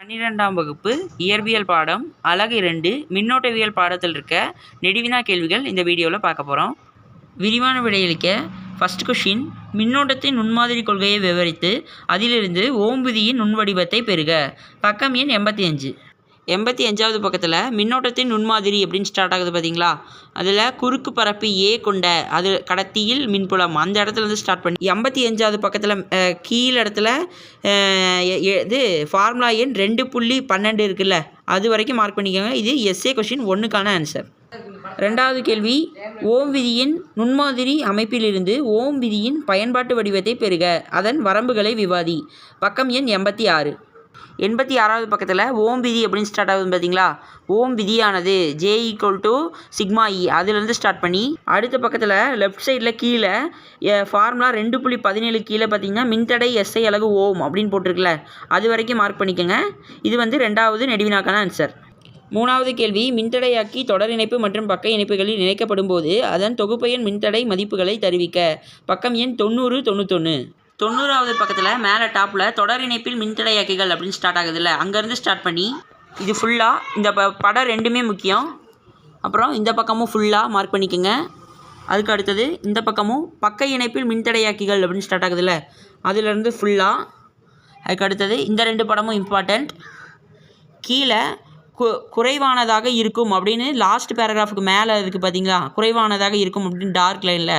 12ஆம் வகுப்பு இயற்பியல் பாடம் அலகு 2 மின்னோட்டவியல் பாடத்தில் இருக்க நெடுவினா கேள்விகள் இந்த வீடியோவில் பார்க்க போகிறோம். விரிவான விடையளிக்க ஃபர்ஸ்ட் கொஷின், மின்னோட்டத்தின் நுண்மாதிரி கொள்கையை விவரித்து அதிலிருந்து ஓம் விதியின் நுண்வடிவத்தை பெறுக. பக்கம் எண் 85. 85வது பக்கத்தில் மின்னோட்டத்தின் நுண்மாதிரி அப்படின்னு ஸ்டார்ட் ஆகுது பார்த்தீங்களா? அதில் குறுக்கு பரப்பு ஏ கொண்ட அது கடத்தியில் மின்புலம் அந்த இடத்துலேருந்து ஸ்டார்ட் பண்ணி 85வது பக்கத்தில் கீழ் இடத்துல இது ஃபார்முலா எண் 2.12 இருக்குல்ல, அது வரைக்கும் மார்க் பண்ணிக்கோங்க. இது எஸ்ஏ கொஷின் 1க்கான ஆன்சர். ரெண்டாவது கேள்வி, ஓம் விதியின் நுண்மாதிரி அமைப்பிலிருந்து ஓம் விதியின் பயன்பாட்டு வடிவத்தை பெறுக. அதன் வரம்புகளை விவாதி. பக்கம் எண் 86. 86வது பக்கத்தில் ஓம் விதி அப்படின்னு ஸ்டார்ட் ஆகுது பார்த்தீங்களா? ஓம் விதியானது J = σE அதிலிருந்து ஸ்டார்ட் பண்ணி அடுத்த பக்கத்தில் லெஃப்ட் சைடில் கீழே ஃபார்முலா 2.17 கீழே பார்த்தீங்கன்னா மின்தடை SI அலகு ஓம் அப்படின்னு போட்டிருக்குல்ல, அது வரைக்கும் மார்க் பண்ணிக்கோங்க. இது ரெண்டாவது நெடுவினாக்கான ஆன்சர். மூணாவது கேள்வி, மின்தடையாக்கி தொடர் இணைப்பு மற்றும் பக்க இணைப்புகளில் இணைக்கப்படும் போது அதன் தொகுப்பெண் மின்தடை மதிப்புகளை தருவிக்க. பக்கம் எண் 90, 91. 90வது பக்கத்தில் மேலே டாப்பில் தொடர் இணைப்பில் மின்தடையாக்கிகள் அப்படின்னு ஸ்டார்ட் ஆகுதுல்ல, அங்கேருந்து ஸ்டார்ட் பண்ணி இது ஃபுல்லாக இந்த படம் ரெண்டுமே முக்கியம். அப்புறம் இந்த பக்கமும் ஃபுல்லாக மார்க் பண்ணிக்கோங்க. அதுக்கு அடுத்தது இந்த பக்கமும் பக்க இணைப்பில் மின்தடையாக்கிகள் அப்படின்னு ஸ்டார்ட் ஆகுதுல்ல, அதிலேருந்து ஃபுல்லாக. அதுக்கு அடுத்தது இந்த ரெண்டு படமும் இம்பார்ட்டண்ட். கீழே குறைவானதாக இருக்கும் அப்படின்னு லாஸ்ட் பேராகிராஃபுக்கு மேலே இருக்குது பார்த்தீங்களா? குறைவானதாக இருக்கும் அப்படின்னு டார்க் லைனில்,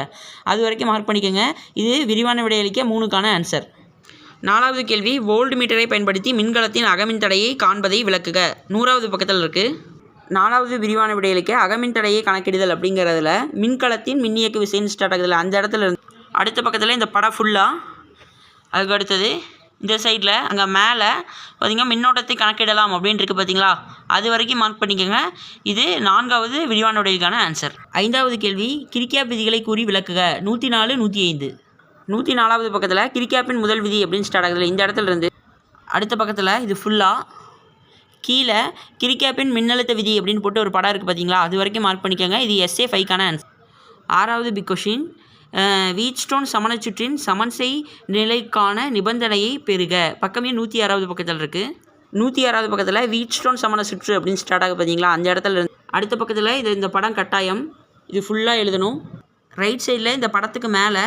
அது வரைக்கும் மார்க் பண்ணிக்கோங்க. இது விரிவான விடையளிக்க 3க்கான ஆன்சர். நாலாவது கேள்வி, வோல்ட் மீட்டரை பயன்படுத்தி மின்கலத்தின் அகமின் தடையை காண்பதை விளக்குக. 100வது பக்கத்தில் இருக்குது. நாலாவது விரிவான விடையளிக்க அகமின் தடையை கணக்கிடுதல் அப்படிங்கிறதுல மின்கலத்தின் மின்னியக்கு விசைன்னு ஸ்டார்ட் ஆகுதுல்ல, அந்த இடத்துல இருந்து அடுத்த பக்கத்தில் இந்த படம் ஃபுல்லாக. அதுக்கு அடுத்தது இந்த சைடில் அங்கே மேலே பார்த்திங்கன்னா மின்னோட்டத்தை கணக்கிடலாம் அப்படின்னு இருக்குது பார்த்தீங்களா? அது வரைக்கும் மார்க் பண்ணிக்கோங்க. இது 4வது விரிவான விடைக்கான ஆன்சர். 5வது கேள்வி, கிரிச்சாஃப் விதிகளை கூறி விளக்குக. 104, 105. 104வது பக்கத்தில் கிரிச்சாஃப்பின் முதல் விதி அப்படின்னு ஸ்டார்ட் ஆகுதுல்ல, இந்த இடத்துல இருந்து அடுத்த பக்கத்தில் இது ஃபுல்லாக கீழே கிரிச்சாஃப்பின் மின்னழுத்த விதி அப்படின்னு போட்டு ஒரு படம் இருக்குது பார்த்தீங்களா? அது வரைக்கும் மார்க் பண்ணிக்கோங்க. இது SA 5க்கான ஆன்சர். 6வது பிக் கொஷின், வீட்ஸ்டோன் சமணச்சுற்றின் சமன்செய் நிலைக்கான நிபந்தனையை பெறுக. பக்கம் எண் 106வது பக்கத்தில் இருக்குது. 106வது பக்கத்தில் வீட்ஸ்டோன் சமண சுற்று அப்படின்னு ஸ்டார்ட் ஆகுது பார்த்தீங்களா? அந்த இடத்துல இருந்து அடுத்த பக்கத்தில் இந்த படம் கட்டாயம் இது ஃபுல்லாக எழுதணும். ரைட் சைடில் இந்த படத்துக்கு மேலே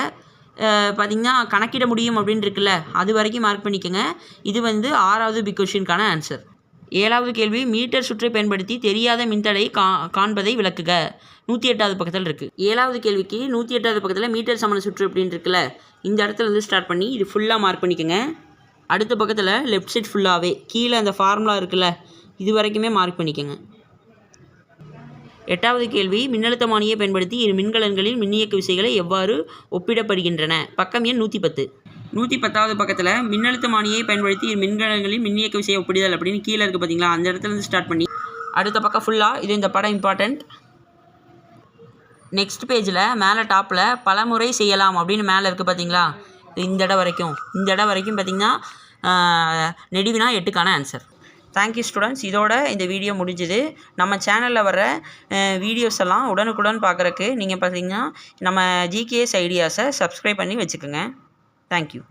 பார்த்திங்கன்னா கணக்கிட முடியும் அப்படின்னு இருக்குல்ல, அது வரைக்கும் மார்க் பண்ணிக்கோங்க. இது 6வது பிக் கொஷினுக்கான ஆன்சர். 7வது கேள்வி, மீட்டர் சுற்றை பயன்படுத்தி தெரியாத மின்தடை காண்பதை விளக்குக. 108வது பக்கத்தில் இருக்குது. 7வது கேள்விக்கு 108வது பக்கத்தில் மீட்டர் சமண சுற்று அப்படின்னு இருக்குல்ல, இந்த இடத்துல இருந்து ஸ்டார்ட் பண்ணி இது ஃபுல்லாக மார்க் பண்ணிக்கோங்க. அடுத்த பக்கத்தில் லெஃப்ட் சைட் ஃபுல்லாகவே கீழே அந்த ஃபார்முலா இருக்குல்ல, இது வரைக்குமே மார்க் பண்ணிக்கோங்க. 8வது கேள்வி, மின்னழுத்தமானியை பயன்படுத்தி இரு மின்கலன்களின் மின்னியக்கு விசைகளை எவ்வாறு ஒப்பிடப்படுகின்றன. பக்கம் எண் 110. 110வது பக்கத்தில் மின்னழுத்தமானியை பயன்படுத்தி இரு மின்கலன்களின் மின்னியக்கு விசையை ஒப்பிடுதல் அப்படின்னு கீழே இருக்குது பார்த்தீங்களா? அந்த இடத்துல இருந்து ஸ்டார்ட் பண்ணி அடுத்த பக்கம் ஃபுல்லாக இது இந்த படம் இம்பார்ட்டண்ட். நெக்ஸ்ட் பேஜில் மேலே டாப்பில் பலமுறை செய்யலாம் அப்படின்னு மேலே இருக்குது பார்த்தீங்களா? இந்த இடம் வரைக்கும் பார்த்திங்கன்னா நெடுவினா 8க்கான ஆன்சர். Thank you students. இதோட இந்த வீடியோ முடிஞ்சுது. நம்ம சேனலில் வர வீடியோஸ் எல்லாம் உடனுக்குடன் பார்க்குறக்கு நீங்கள் பார்த்திங்கன்னா நம்ம GKS ஐடியாஸை சப்ஸ்கிரைப் பண்ணி வச்சுக்கோங்க. தேங்க்யூ.